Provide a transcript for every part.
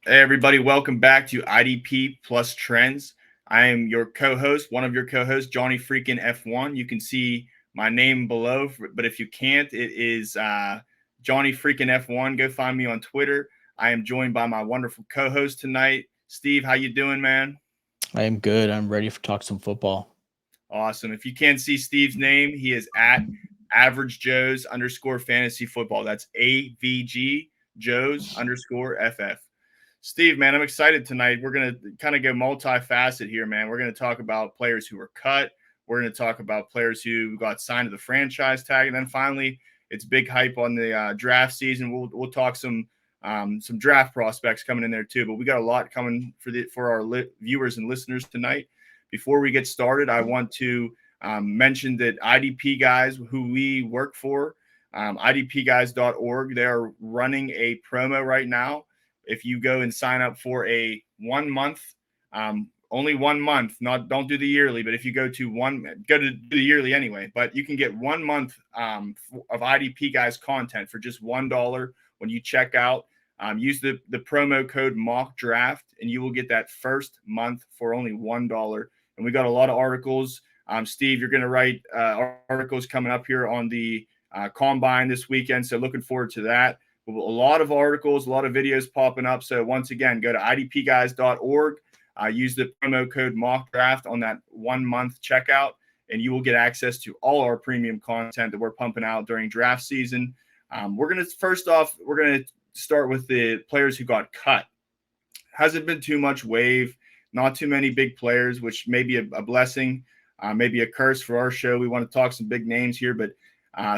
Hey, everybody, welcome back to IDP Plus Trends. I am your co-host, one of your co-hosts, Johnny freaking F1. You can see my name below, but if you can't, it is Johnny freaking F1. Go find me on Twitter. I am joined by my wonderful co-host tonight, Steve. How you doing, man? I am good. I'm ready for talk some football. Awesome. If you can't see Steve's name, he is at Average Joe's _ fantasy football. That's AVG Joe's _ FF. Steve, man, I'm excited tonight. We're going to kind of go multifaceted here, man. We're going to talk about players who were cut. We're going to talk about players who got signed to the franchise tag. And then finally, it's big hype on the draft season. We'll talk some draft prospects coming in there too. But we got a lot coming for our viewers and listeners tonight. Before we get started, I want to mention that IDP guys who we work for, idpguys.org, they are running a promo right now. If you go and sign up for a 1 month, only 1 month, don't do the yearly, but if you go to the yearly anyway, but you can get 1 month of IDP guys content for just $1 when you check out. Use the promo code mock draft and you will get that first month for only $1. And we got a lot of articles. Steve, you're going to write articles coming up here on the combine this weekend. So looking forward to that. A lot of articles, a lot of videos popping up. So once again, go to idpguys.org, use the promo code mock draft on that 1 month checkout, and you will get access to all our premium content that we're pumping out during draft season. We're going to start with the players who got cut. Hasn't been too much wave, not too many big players, which may be a blessing, maybe a curse for our show. We want to talk some big names here, but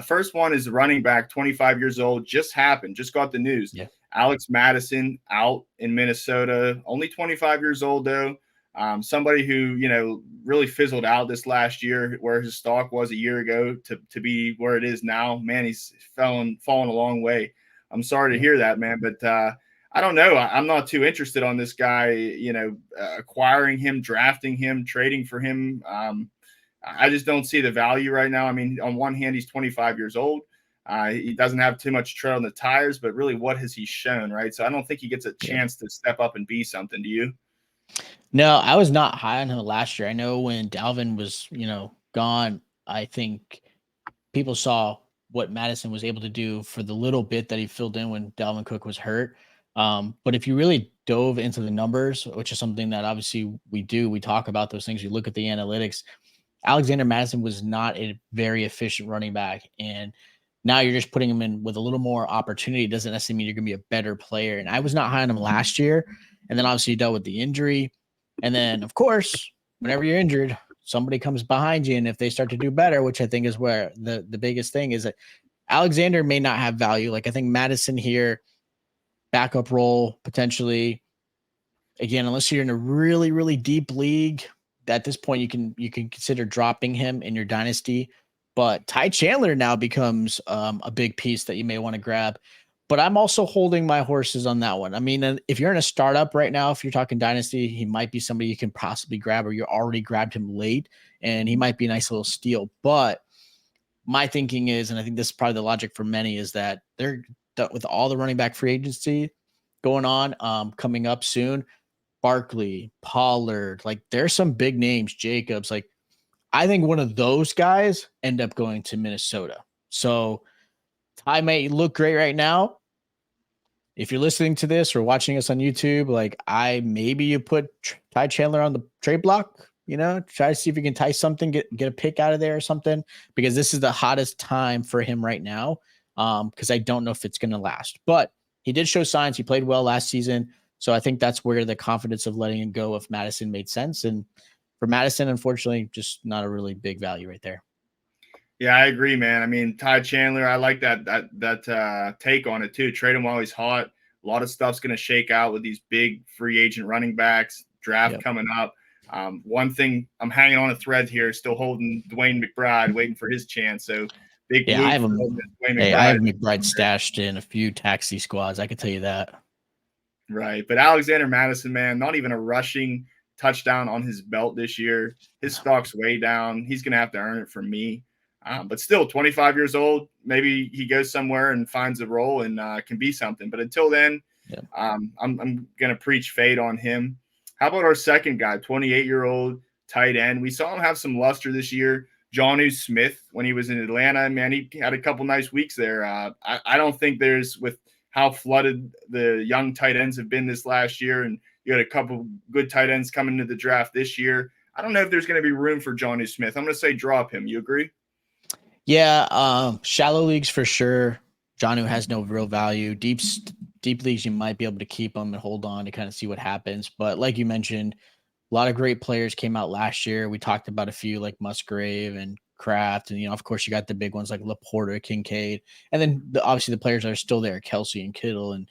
first one is the running back, 25 years old, just got the news. Yeah. Alex Madison out in Minnesota, only 25 years old though. Somebody who, really fizzled out this last year where his stock was a year ago to be where it is now. Man, he's fallen a long way. I'm sorry to hear that, man, but I don't know. I'm not too interested on this guy, acquiring him, drafting him, trading for him. I just don't see the value right now. I mean, on one hand, he's 25 years old. He doesn't have too much tread on the tires, but really what has he shown, right? So I don't think he gets a chance to step up and be something. Do you? No, I was not high on him last year. I know when Dalvin was, gone, I think people saw what Mattison was able to do for the little bit that he filled in when Dalvin Cook was hurt. But if you really dove into the numbers, which is something that obviously we talk about those things, you look at the analytics, Alexander Mattison was not a very efficient running back. And now you're just putting him in with a little more opportunity. It doesn't necessarily mean you're going to be a better player. And I was not high on him last year. And then obviously you dealt with the injury. And then, of course, whenever you're injured, somebody comes behind you. And if they start to do better, which I think is where the biggest thing is, that Alexander may not have value. Like I think Mattison here, backup role potentially. Again, unless you're in a really, really deep league, at this point you can consider dropping him in your dynasty. But Ty Chandler now becomes a big piece that you may want to grab. But I'm also holding my horses on that one. I mean, if you're in a startup right now, if you're talking dynasty, he might be somebody you can possibly grab, or you already grabbed him late, and he might be a nice little steal. But my thinking is, and I think this is probably the logic for many, is that they're with all the running back free agency going on, coming up soon, Barkley, Pollard, like there's some big names, Jacobs. Like I think one of those guys end up going to Minnesota. So Ty may look great right now. If you're listening to this or watching us on YouTube, like maybe you put Ty Chandler on the trade block, try to see if you can tie something, get a pick out of there or something, because this is the hottest time for him right now. Because I don't know if it's going to last, but he did show signs. He played well last season. So I think that's where the confidence of letting him go of Mattison made sense. And for Mattison, unfortunately, just not a really big value right there. Yeah, I agree, man. I mean, Ty Chandler, I like that take on it too. Trade him while he's hot. A lot of stuff's going to shake out with these big free agent running backs. Draft coming up. One thing, I'm hanging on a thread here, still holding Dwayne McBride, waiting for his chance. So big. Yeah, I have him. Hey, I have McBride stashed in a few taxi squads. I can tell you that. Right, but Alexander Mattison, man, not even a rushing touchdown on his belt this year. His stock's way down. He's going to have to earn it from me. But still, 25 years old, maybe he goes somewhere and finds a role and can be something. But until then, Yeah. I'm going to preach fade on him. How about our second guy, 28-year-old tight end? We saw him have some luster this year. Jonnu Smith, when he was in Atlanta, man, he had a couple nice weeks there. I don't think there's, with how flooded the young tight ends have been this last year, and you had a couple good tight ends coming into the draft this year, I don't know if there's going to be room for Jonnu Smith. I'm going to say drop him. You agree? Yeah, shallow leagues for sure. Jonnu has no real value. Deep leagues, you might be able to keep him and hold on to kind of see what happens. But like you mentioned, a lot of great players came out last year. We talked about a few like Musgrave and Kraft, and of course, you got the big ones like Laporta, Kincaid, and then obviously the players that are still there, Kelsey and Kittle, and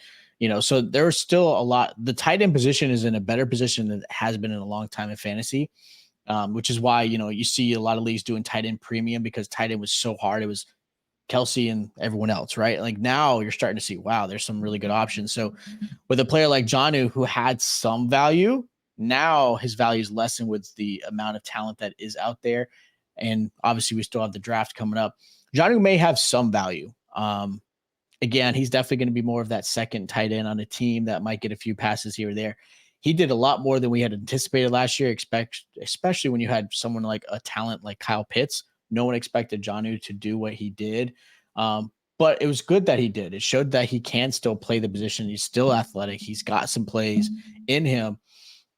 so there's still a lot. The tight end position is in a better position than it has been in a long time in fantasy. Which is why, you see a lot of leagues doing tight end premium, because tight end was so hard. It was Kelsey and everyone else, right? Like now you're starting to see, wow, there's some really good options. So with a player like Jonnu, who had some value, now his value is lessened with the amount of talent that is out there. And obviously we still have the draft coming up. Jonnu may have some value. Again, he's definitely going to be more of that second tight end on a team that might get a few passes here or there. He did a lot more than we had anticipated last year, especially when you had someone like a talent like Kyle Pitts. No one expected Jonnu to do what he did. But it was good that he did. It showed that he can still play the position. He's still athletic. He's got some plays in him.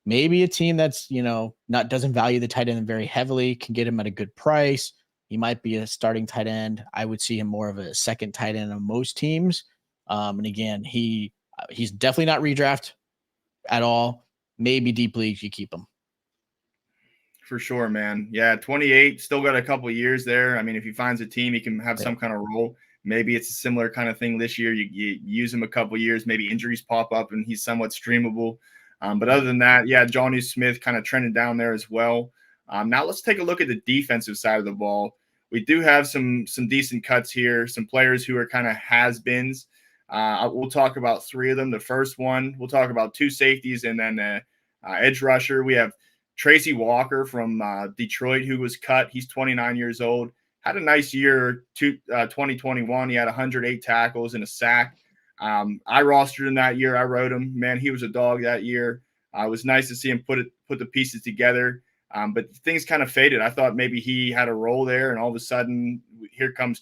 Maybe a team that's, not doesn't value the tight end very heavily can get him at a good price. He might be a starting tight end. I would see him more of a second tight end on most teams. And again, he's definitely not redraft at all. Maybe deep leagues, you keep him. For sure, man. Yeah, 28, still got a couple years there. I mean, if he finds a team, he can have some kind of role. Maybe it's a similar kind of thing this year. You use him a couple years, maybe injuries pop up and he's somewhat streamable. But other than that, yeah, Jonnu Smith kind of trending down there as well. Now let's take a look at the defensive side of the ball. We do have some decent cuts here, some players who are kind of has-beens. We'll talk about three of them. The first one, we'll talk about two safeties and then edge rusher. We have Tracy Walker from Detroit, who was cut. He's 29 years old. Had a nice year, 2021. He had 108 tackles and a sack. I rostered him that year. I wrote him. Man, he was a dog that year. It was nice to see him put the pieces together. But things kind of faded. I thought maybe he had a role there, and all of a sudden, here comes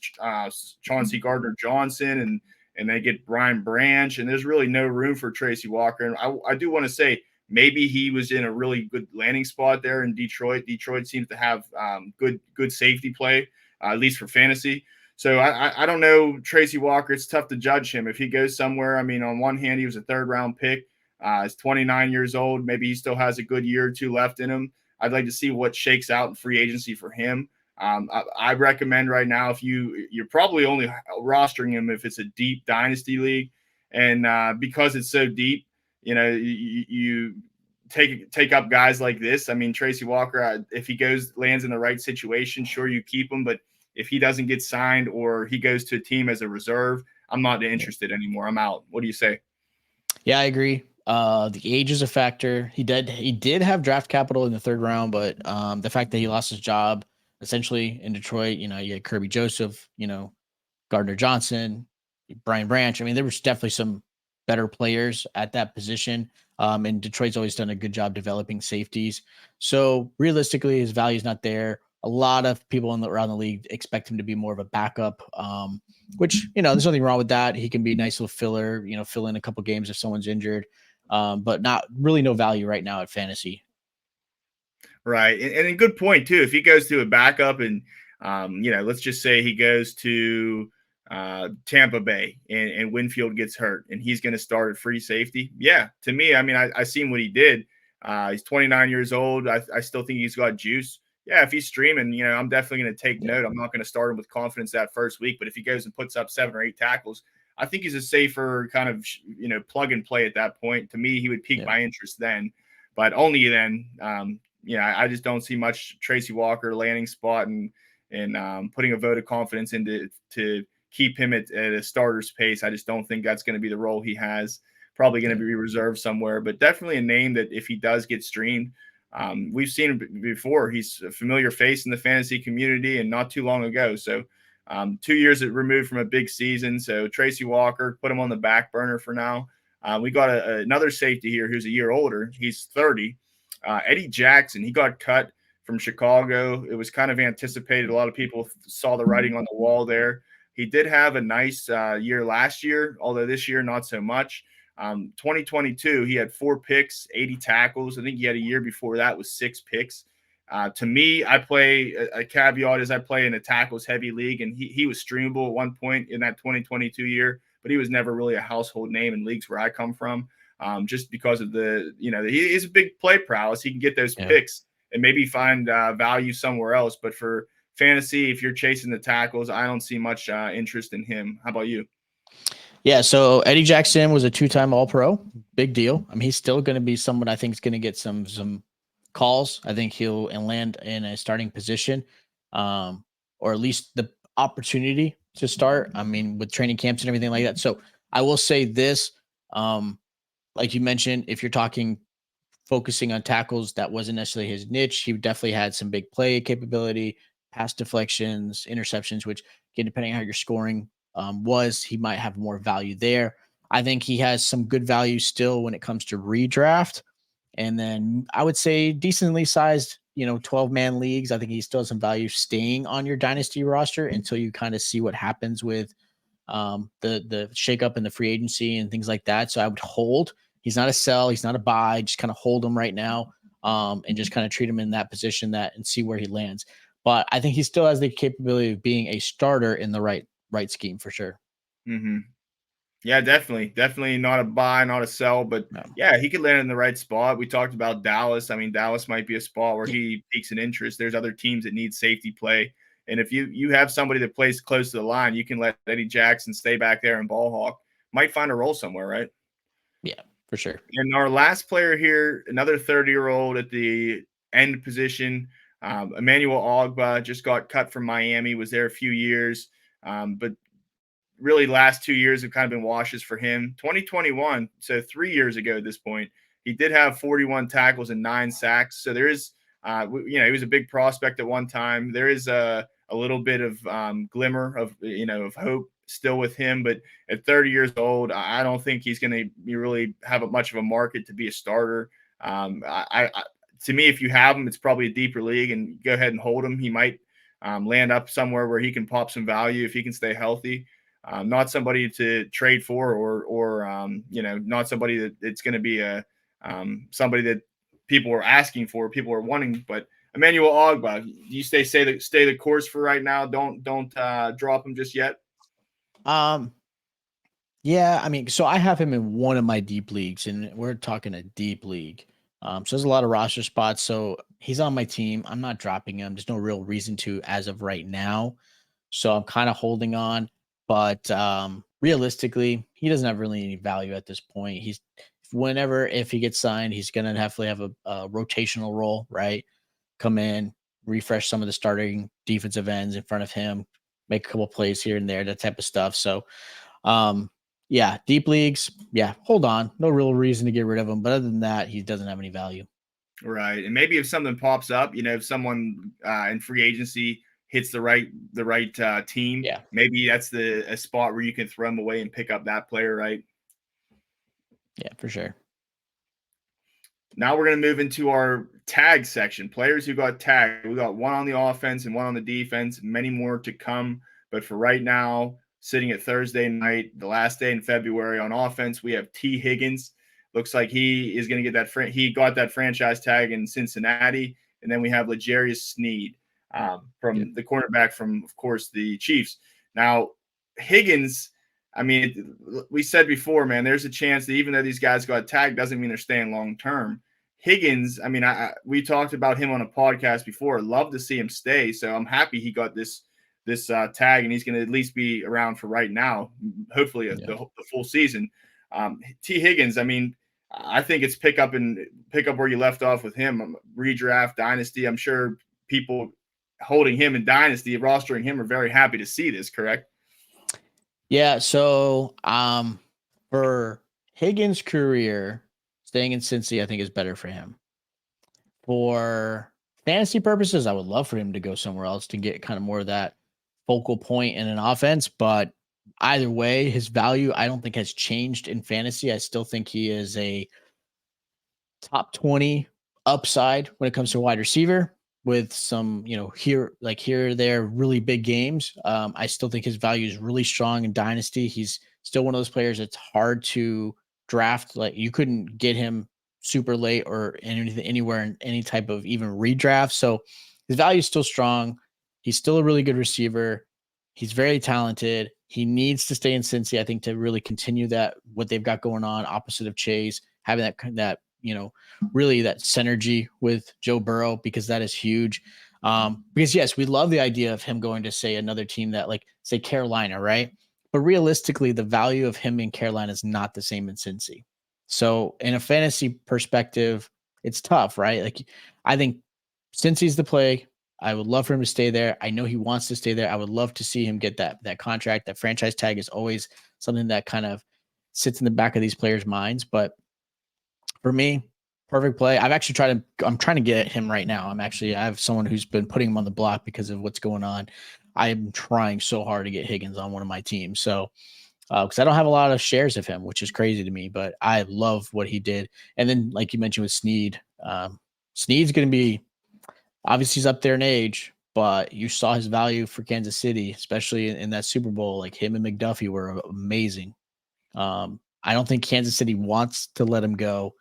Chauncey Gardner-Johnson, and they get Brian Branch, and there's really no room for Tracy Walker. And I do want to say, maybe he was in a really good landing spot there in Detroit. Detroit seems to have good safety play, at least for fantasy. So I don't know Tracy Walker. It's tough to judge him if he goes somewhere. I mean, on one hand, he was a third-round pick. He's 29 years old. Maybe he still has a good year or two left in him. I'd like to see what shakes out in free agency for him. I recommend right now, if you're probably only rostering him if it's a deep dynasty league, and because it's so deep, you take up guys like this. I mean, Tracy Walker, if he lands in the right situation, sure, you keep him. But if he doesn't get signed or he goes to a team as a reserve, I'm not interested anymore. I'm out. What do you say? Yeah, I agree. The age is a factor. He did have draft capital in the third round, but the fact that he lost his job essentially in Detroit, you had Kirby Joseph, Gardner Johnson, Brian Branch. I mean, there was definitely some better players at that position. And Detroit's always done a good job developing safeties. So realistically, his value is not there. A lot of people around the league expect him to be more of a backup, which, there's nothing wrong with that. He can be a nice little filler, fill in a couple games if someone's injured, but not really no value right now at fantasy. Right. And a good point, too. If he goes to a backup and, let's just say he goes to Tampa Bay and Winfield gets hurt and he's going to start at free safety. Yeah. To me, I mean, I seen what he did. He's 29 years old. I still think he's got juice. Yeah, if he's streaming, I'm definitely going to take note. I'm not going to start him with confidence that first week. But if he goes and puts up 7 or 8 tackles, I think he's a safer kind of, plug and play at that point. To me, he would pique my interest then, but only then. I just don't see much Tracy Walker landing spot and putting a vote of confidence into to keep him at a starter's pace. I just don't think that's going to be the role he has. Probably going to be reserved somewhere, but definitely a name that if he does get streamed, we've seen him before. He's a familiar face in the fantasy community and not too long ago. So 2 years removed from a big season. So Tracy Walker, put him on the back burner for now. We got another safety here who's a year older. He's 30. Eddie Jackson, he got cut from Chicago. It was kind of anticipated. A lot of people saw the writing on the wall there. He did have a nice year last year, although this year not so much. 2022, he had 4 picks, 80 tackles. I think he had a year before that with 6 picks. To me, I play a caveat is I play in a tackles heavy league, and he was streamable at one point in that 2022 year, but he was never really a household name in leagues where I come from. Just because of he's a big play prowess. He can get those picks and maybe find value somewhere else. But for fantasy, if you're chasing the tackles, I don't see much interest in him. How about you? Yeah, so Eddie Jackson was a 2-time All-Pro. Big deal. I mean, he's still going to be someone I think is going to get some calls. I think he'll land in a starting position, or at least the opportunity to start. I mean, with training camps and everything like that. So I will say this, like you mentioned, if you're talking focusing on tackles, that wasn't necessarily his niche. He definitely had some big play capability, pass deflections, interceptions, which, again, depending on how you're scoring he might have more value there. I think he has some good value still when it comes to redraft. And then I would say decently sized, 12-man leagues. I think he still has some value staying on your dynasty roster until you kind of see what happens with the shakeup in the free agency and things like that. So I would hold. He's not a sell. He's not a buy. Just kind of hold him right now and just kind of treat him in that position and see where he lands. But I think he still has the capability of being a starter in the right scheme for sure. Mm-hmm. Yeah, definitely not a buy, not a sell, but yeah, he could land in the right spot. We talked about Dallas. I mean, Dallas might be a spot where he piques an interest. There's other teams that need safety play, and if you have somebody that plays close to the line, you can let Eddie Jackson stay back there and ball hawk. Might find a role somewhere, right? Yeah, for sure. And our last player here, another 30-year-old at the end position, Emmanuel Ogbah, just got cut from Miami. Was there a few years, but really last 2 years have kind of been washes for him. 2021, so 3 years ago at this point, he did have 41 tackles and 9 sacks. So there is, he was a big prospect at one time. There is a little bit of glimmer of, of hope still with him. But at 30 years old, I don't think he's going to really have much of a market to be a starter. To me, if you have him, it's probably a deeper league, and go ahead and hold him. He might land up somewhere where he can pop some value if he can stay healthy. Not somebody to trade for, or not somebody that it's going to be somebody that people are asking for, people are wanting. But Emmanuel Ogbah, you stay the course for right now. Don't drop him just yet. Yeah, I mean, so I have him in one of my deep leagues, and we're talking a deep league. So there's a lot of roster spots. So he's on my team. I'm not dropping him. There's no real reason to as of right now. So I'm kind of holding on. But realistically, he doesn't have really any value at this point. If he gets signed, he's going to definitely have a rotational role, right? Come in, refresh some of the starting defensive ends in front of him, make a couple plays here and there, that type of stuff. So, yeah, deep leagues, yeah, hold on. No real reason to get rid of him. But other than that, he doesn't have any value. Right. And maybe if something pops up, if someone in free agency hits the right team, maybe that's a spot where you can throw him away and pick up that player, right? Yeah, for sure. Now we're going to move into our tag section. Players who got tagged. We got one on the offense and one on the defense, many more to come. But for right now, sitting at Thursday night, the last day in February on offense, we have T. Higgins. Looks like he is going to get he got that franchise tag in Cincinnati. And then we have LeJarius Sneed from the cornerback from, of course, the Chiefs. Now, Higgins, I mean, we said before, man, there's a chance that even though these guys got tagged, doesn't mean they're staying long term. Higgins, I mean, we talked about him on a podcast before. Love to see him stay. So I'm happy he got this tag, and he's going to at least be around for right now, hopefully the full season. T. Higgins, I mean, I think it's pick up where you left off with him. Redraft, dynasty. I'm sure people holding him in dynasty, rostering him, are very happy to see this, correct? Yeah. So for Higgins' career, staying in Cincy, I think is better for him. For fantasy purposes, I would love for him to go somewhere else to get kind of more of that focal point in an offense. But either way, his value I don't think has changed in fantasy. I still think he is a top 20 upside when it comes to wide receiver with some, here or there really big games. I still think his value is really strong in dynasty. He's still one of those players that's hard to draft. Like you couldn't get him super late or anything anywhere in any type of even redraft. So his value is still strong. He's still a really good receiver. He's very talented. He needs to stay in Cincy, I think, to really continue that what they've got going on opposite of Chase, having that really that synergy with Joe Burrow, because that is huge. Because yes, we love the idea of him going to say another team that like say Carolina, right? But realistically, the value of him in Carolina is not the same in Cincy. So in a fantasy perspective, it's tough, right? Like I think Cincy's the play. I would love for him to stay there. I know he wants to stay there. I would love to see him get that contract. That franchise tag is always something that kind of sits in the back of these players' minds. But for me, perfect play. I'm trying to get him right now. I have someone who's been putting him on the block because of what's going on. I am trying so hard to get Higgins on one of my teams. So, because I don't have a lot of shares of him, which is crazy to me, but I love what he did. And then, like you mentioned with Sneed, Sneed's going to be obviously he's up there in age, but you saw his value for Kansas City, especially in that Super Bowl. Like him and McDuffie were amazing. I don't think Kansas City wants to let him go,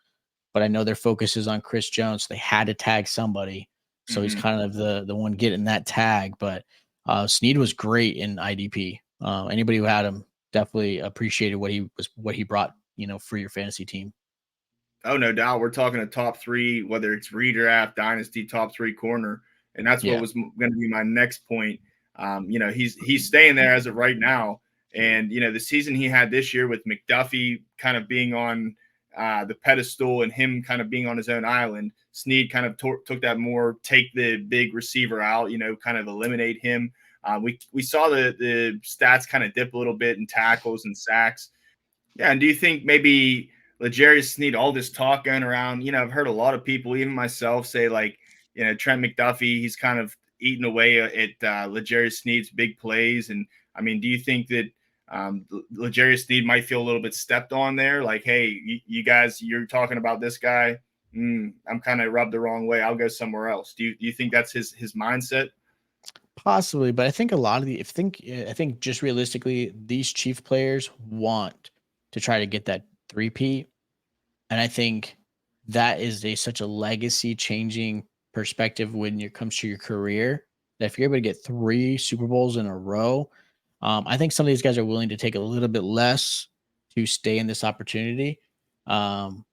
but I know their focus is on Chris Jones. So they had to tag somebody. So he's kind of the one getting that tag. But Sneed was great in IDP. Anybody who had him definitely appreciated what he brought, for your fantasy team. Oh, no doubt. We're talking a top three, whether it's redraft, dynasty, top three corner, and that's what Yeah. was going to be my next point. He's staying there as of right now, and the season he had this year with McDuffie kind of being on the pedestal and him kind of being on his own island. Sneed kind of took that more, take the big receiver out, kind of eliminate him. We saw the stats kind of dip a little bit in tackles and sacks. Yeah, and do you think maybe LeJarius Sneed, all this talk going around, I've heard a lot of people, even myself, say like, Trent McDuffie, he's kind of eating away at LeJarius Sneed's big plays. And I mean, do you think that LeJarius Sneed might feel a little bit stepped on there? Like, hey, you guys, you're talking about this guy. I'm kind of rubbed the wrong way. I'll go somewhere else. Do you think that's his mindset? Possibly, but I think a lot of I think just realistically, these Chief players want to try to get that 3P. And I think that is such a legacy changing perspective when it comes to your career. That if you're able to get 3 Super Bowls in a row, I think some of these guys are willing to take a little bit less to stay in this opportunity. Um,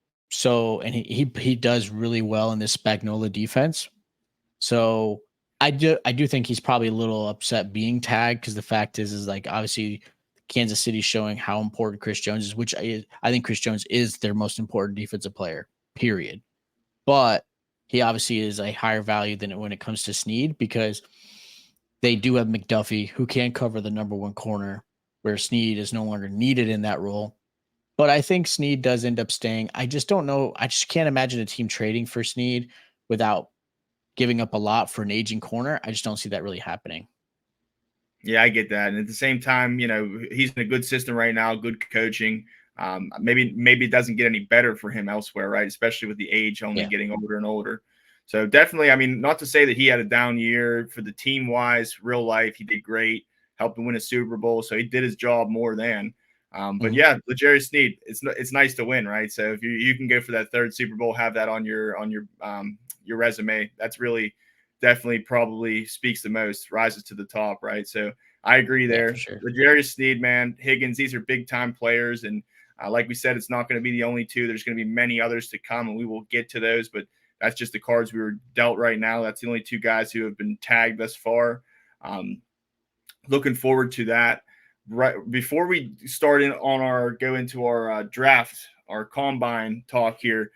and he does really well in this Spagnola defense. So I do think he's probably a little upset being tagged, because the fact is like obviously Kansas City showing how important Chris Jones is, which I think Chris Jones is their most important defensive player, period. But he obviously is a higher value than when it comes to Sneed, because they do have McDuffie who can cover the number 1 corner, where Sneed is no longer needed in that role. But I think Sneed does end up staying. I just don't know. I just can't imagine a team trading for Sneed without giving up a lot for an aging corner. I just don't see that really happening. Yeah, I get that. And at the same time, he's in a good system right now, good coaching. Maybe it doesn't get any better for him elsewhere, right? Especially with the age only getting older and older. So definitely, I mean, not to say that he had a down year for the team wise, real life, he did great, helped him win a Super Bowl. So he did his job more than. But yeah, LeJarius Sneed, it's nice to win, right? So if you can go for that 3rd Super Bowl, have that on your resume, that's really definitely probably speaks the most, rises to the top, right? So I agree Yeah, there. for sure. LeJarius Sneed, man, Higgins, these are big time players, and like we said, it's not going to be the only 2. There's going to be many others to come, and we will get to those. But that's just the cards we were dealt right now. That's the only 2 guys who have been tagged thus far. Looking forward to that. Right before we go into our draft, our combine talk here,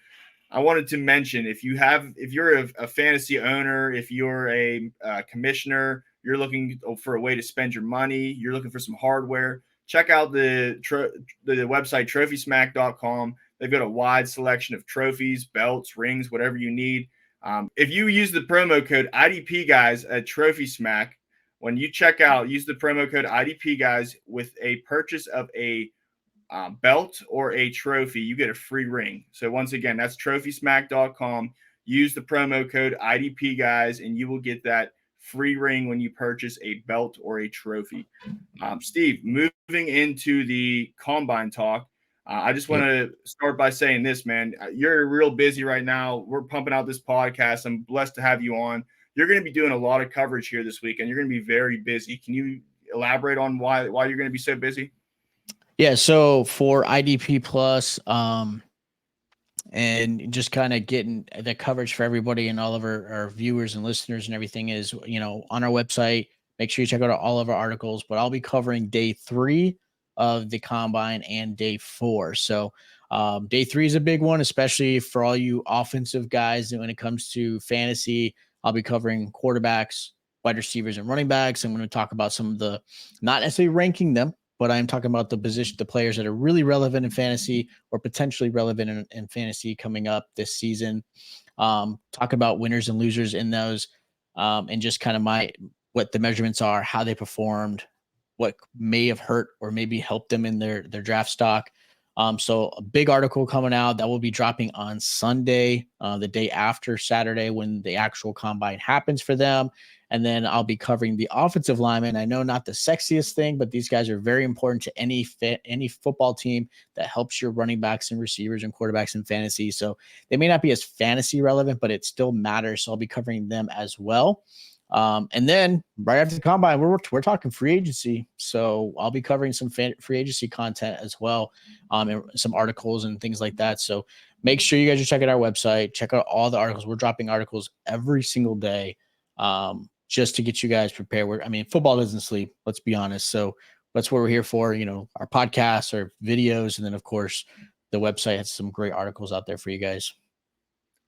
I wanted to mention, if you're a fantasy owner, if you're a commissioner, you're looking for a way to spend your money, you're looking for some hardware, check out the website trophysmack.com. They've got a wide selection of trophies, belts, rings, whatever you need. If you use the promo code IDP guys at Trophy Smack, when you check out, use the promo code IDP guys with a purchase of a belt or a trophy, you get a free ring. So once again, that's trophysmack.com. Use the promo code IDP guys, and you will get that free ring when you purchase a belt or a trophy. Steve, moving into the combine talk, I just want to start by saying this, man. You're real busy right now. We're pumping out this podcast. I'm blessed to have you on. You're going to be doing a lot of coverage here this week, and you're going to be very busy. Can you elaborate on why you're going to be so busy? Yeah, so for IDP Plus, and just kind of getting the coverage for everybody and all of our viewers and listeners and everything is, on our website. Make sure you check out all of our articles, but I'll be covering day 3 of the combine and day 4. So day 3 is a big one, especially for all you offensive guys. And when it comes to fantasy, I'll be covering quarterbacks, wide receivers, and running backs. I'm going to talk about some of the, not necessarily ranking them, but I'm talking about the players that are really relevant in fantasy or potentially relevant in fantasy coming up this season. Talk about winners and losers in those, and just kind of what the measurements are, how they performed, what may have hurt or maybe helped them in their draft stock. So a big article coming out that will be dropping on Sunday, the day after Saturday when the actual combine happens for them. And then I'll be covering the offensive linemen. I know not the sexiest thing, but these guys are very important to any football team that helps your running backs and receivers and quarterbacks in fantasy. So they may not be as fantasy relevant, but it still matters. So I'll be covering them as well. And then right after the combine, we're talking free agency. So I'll be covering some free agency content as well, and some articles and things like that. So make sure you guys are checking our website, check out all the articles. We're dropping articles every single day, just to get you guys prepared. Football doesn't sleep, let's be honest. So that's what we're here for, our podcasts, our videos. And then of course the website has some great articles out there for you guys.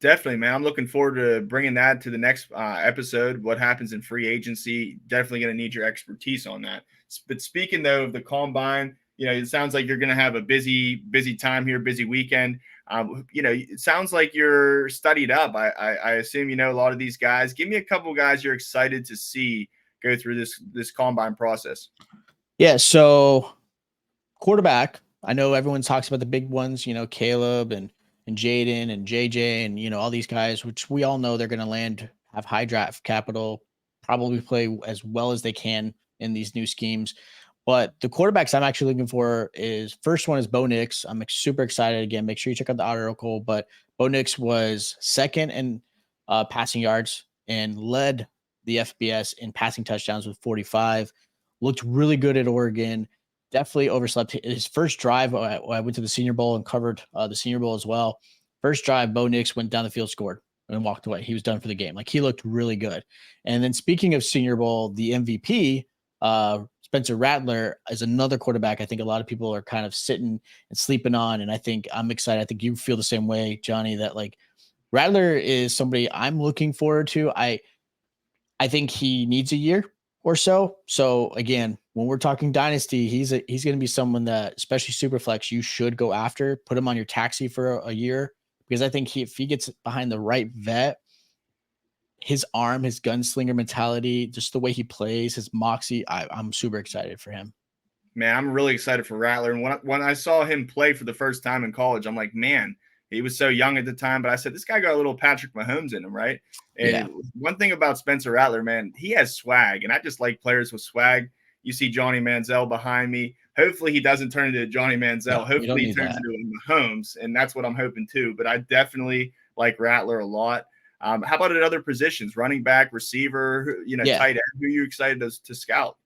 Definitely, man. I'm looking forward to bringing that to the next episode. What happens in free agency? Definitely going to need your expertise on that. But speaking though of the combine, it sounds like you're going to have a busy time here, busy weekend. It sounds like you're studied up. I assume you know a lot of these guys. Give me a couple guys you're excited to see go through this combine process. Yeah. So quarterback, I know everyone talks about the big ones. Caleb and Jaden and JJ and, all these guys, which we all know they're going to have high draft capital, probably play as well as they can in these new schemes. But the quarterbacks I'm actually looking for first one is Bo Nix. I'm super excited. Again, make sure you check out the article, but Bo Nix was second in passing yards and led the FBS in passing touchdowns with 45. Looked really good at Oregon. Definitely overslept his first drive. I went to the Senior Bowl and covered the Senior Bowl as well. First drive, Bo Nix went down the field, scored, and walked away. He was done for the game. Like, he looked really good. And then speaking of Senior Bowl, the MVP, Spencer Rattler, is another quarterback I think a lot of people are kind of sitting and sleeping on. And I think I'm excited. I think you feel the same way, Johnny, that like Rattler is somebody I'm looking forward to. I think he needs a year or so. So again, when we're talking dynasty, he's going to be someone that, especially Superflex, you should go after, put him on your taxi for a year, because I think if he gets behind the right vet, his arm, his gunslinger mentality, just the way he plays, his moxie, I'm super excited for him. Man, I'm really excited for Rattler. And when I saw him play for the first time in college, I'm like, man, he was so young at the time, but I said, this guy got a little Patrick Mahomes in him, right? And one thing about Spencer Rattler, man, he has swag, and I just like players with swag. You see Johnny Manziel behind me. Hopefully he doesn't turn into Johnny Manziel. No, hopefully he turns into Mahomes, and that's what I'm hoping too. But I definitely like Rattler a lot. How about at other positions, running back, receiver, tight end? Who are you excited to scout?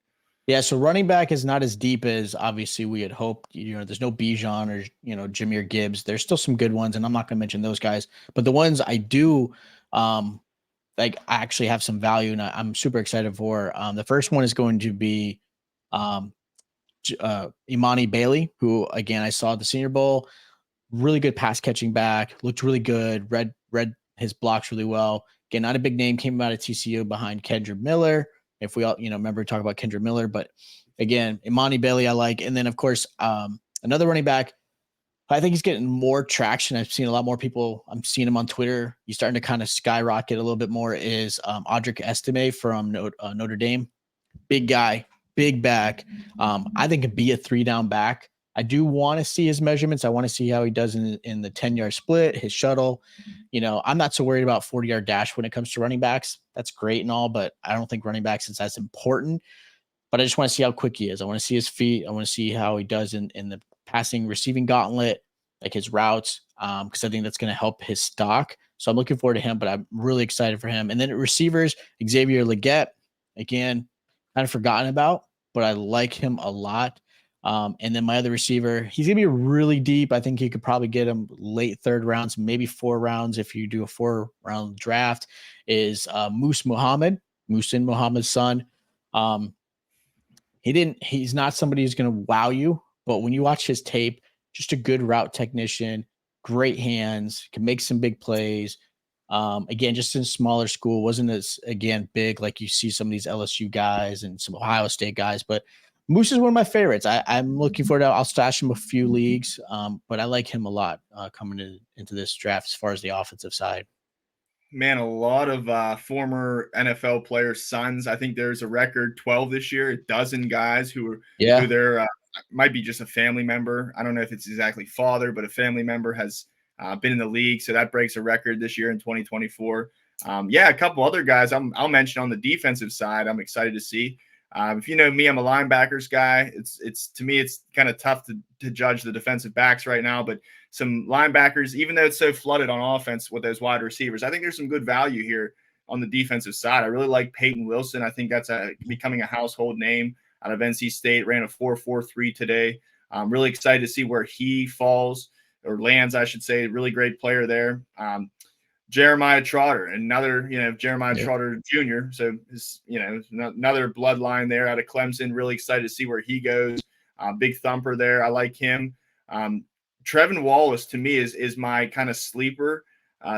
Yeah, so running back is not as deep as obviously we had hoped. There's no Bijan or Jahmyr Gibbs. There's still some good ones, and I'm not going to mention those guys. But the ones I do, I actually have some value, and I'm super excited for. The first one is going to be Emani Bailey, who again I saw at the Senior Bowl. Really good pass catching back, looked really good. Read his blocks really well. Again, not a big name, came out of TCU behind Kendra Miller. If we all, remember talk about Kendra Miller, but again, Emani Bailey I like. And then of course, another running back, I think he's getting more traction. I've seen a lot more people. I'm seeing him on Twitter. He's starting to kind of skyrocket a little bit more, is Audric Estime from Notre Dame. big guy, big back. I think could be a 3-down back. I do want to see his measurements. I want to see how he does in the 10-yard split, his shuttle. I'm not so worried about 40-yard dash when it comes to running backs. That's great and all, but I don't think running backs is as important. But I just want to see how quick he is. I want to see his feet. I want to see how he does in the passing, receiving gauntlet, like his routes, because I think that's going to help his stock. So I'm looking forward to him, but I'm really excited for him. And then at receivers, Xavier Legette, again, kind of forgotten about, but I like him a lot. And then my other receiver, he's going to be really deep. I think you could probably get him late 3rd rounds, maybe 4 rounds if you do a 4-round draft, is Muhsin Muhammad's son. He's not somebody who's going to wow you, but when you watch his tape, just a good route technician, great hands, can make some big plays. Again, just in smaller school, wasn't as, again, big like you see some of these LSU guys and some Ohio State guys, but Moose is one of my favorites. I'm looking forward to, I'll stash him a few leagues, but I like him a lot coming into this draft as far as the offensive side. Man, a lot of former NFL players' sons. I think there's a record 12 this year, a dozen guys who they're might be just a family member. I don't know if it's exactly father, but a family member has been in the league. So that breaks a record this year in 2024. A couple other guys I'll mention on the defensive side. I'm excited to see. If you know me, I'm a linebackers guy. It's to me, it's kind of tough to judge the defensive backs right now, but some linebackers, even though it's so flooded on offense with those wide receivers, I think there's some good value here on the defensive side. I really like Payton Wilson. I think that's becoming a household name out of NC State. Ran a 4.43 today. I'm really excited to see where he falls or lands, I should say. Really great player there. Jeremiah Trotter, another, Jeremiah Trotter Jr. So, another bloodline there out of Clemson. Really excited to see where he goes. Big thumper there. I like him. Trevin Wallace to me is my kind of sleeper.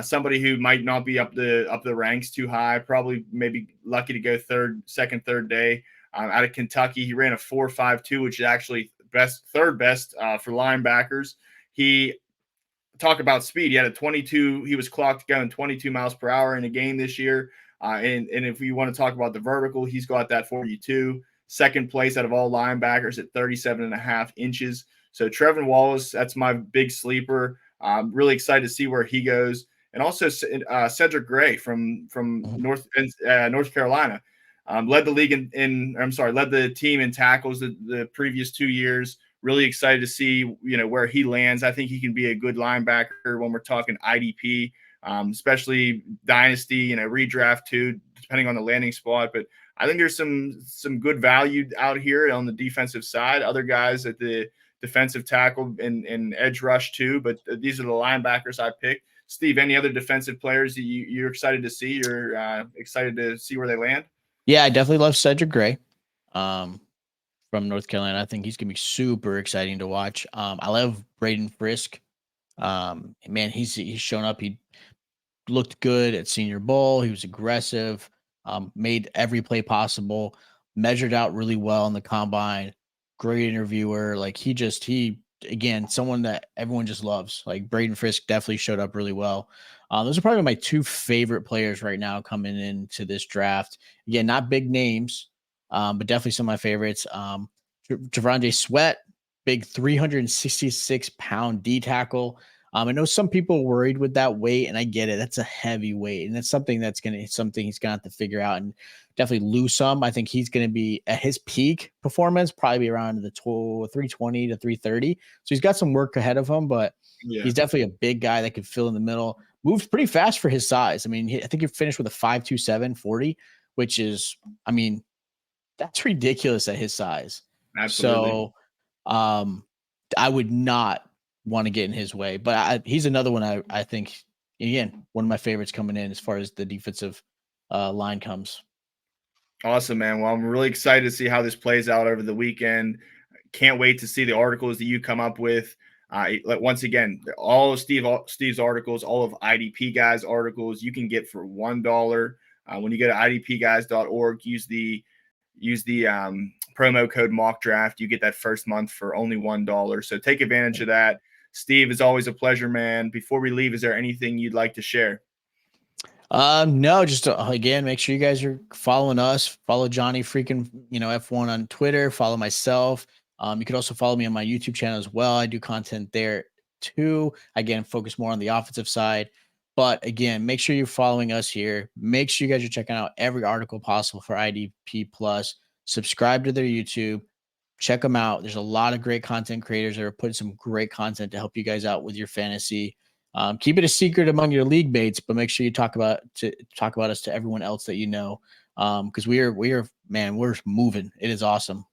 Somebody who might not be up the ranks too high. Probably maybe lucky to go second, third day. Out of Kentucky, he ran a 4.52, which is actually third best for linebackers. He talk about speed. He had a 22. He was clocked going 22 miles per hour in a game this year. And if you want to talk about the vertical, he's got that 42. Second place out of all linebackers at 37.5 inches. So Trevin Wallace, that's my big sleeper. I'm really excited to see where he goes. And also Cedric Gray from North Carolina. Led the league led the team in tackles the previous 2 years. Really excited to see, where he lands. I think he can be a good linebacker when we're talking IDP, especially dynasty, redraft too, depending on the landing spot. But I think there's some good value out here on the defensive side. Other guys at the defensive tackle and edge rush too. But these are the linebackers I picked. Steve, any other defensive players that you're excited to see? You're excited to see where they land? Yeah, I definitely love Cedric Gray. From North Carolina. I think he's gonna be super exciting to watch. I love Braden Fiske. Man, he's shown up. He looked good at Senior Bowl. He was aggressive, made every play possible, measured out really well in the combine. Great interviewer. Like he again, someone that everyone just loves. Like Braden Fiske definitely showed up really well. Those are probably my 2 favorite players right now coming into this draft. Again, not big names, but definitely some of my favorites. Javonte Sweat, big 366-pound D tackle. I know some people worried with that weight, and I get it. That's a heavy weight, and that's something he's gonna have to figure out and definitely lose some. I think he's gonna be at his peak performance, probably be around the 320 to 330. So he's got some work ahead of him, but he's definitely a big guy that could fill in the middle. Moves pretty fast for his size. I mean, I think he finished with a 5.27 40, which is, that's ridiculous at his size. Absolutely. So, I would not want to get in his way, but he's another one I think, again, one of my favorites coming in as far as the defensive line comes. Awesome, man. Well, I'm really excited to see how this plays out over the weekend. Can't wait to see the articles that you come up with. Once again, all of Steve's articles, all of IDP guys' articles, you can get for $1. When you go to idpguys.org, use the promo code mock draft. You get that first month for only $1. So take advantage of that. Steve, it's always a pleasure, man. Before we leave, is there anything you'd like to share? No, just again, make sure you guys are following us. Follow Johnny freaking, F1 on Twitter. Follow myself. You could also follow me on my YouTube channel as well. I do content there too. Again, focus more on the offensive side. But again, make sure you're following us here. Make sure you guys are checking out every article possible for IDP Plus. Subscribe to their YouTube. Check them out. There's a lot of great content creators that are putting some great content to help you guys out with your fantasy. Keep it a secret among your league mates, but make sure you talk about us to everyone else that you know. Because we are man, we're moving. It is awesome.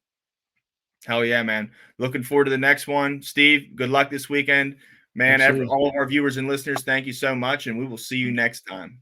Hell yeah, man. Looking forward to the next one. Steve, good luck this weekend. Man, all of our viewers and listeners, thank you so much, and we will see you next time.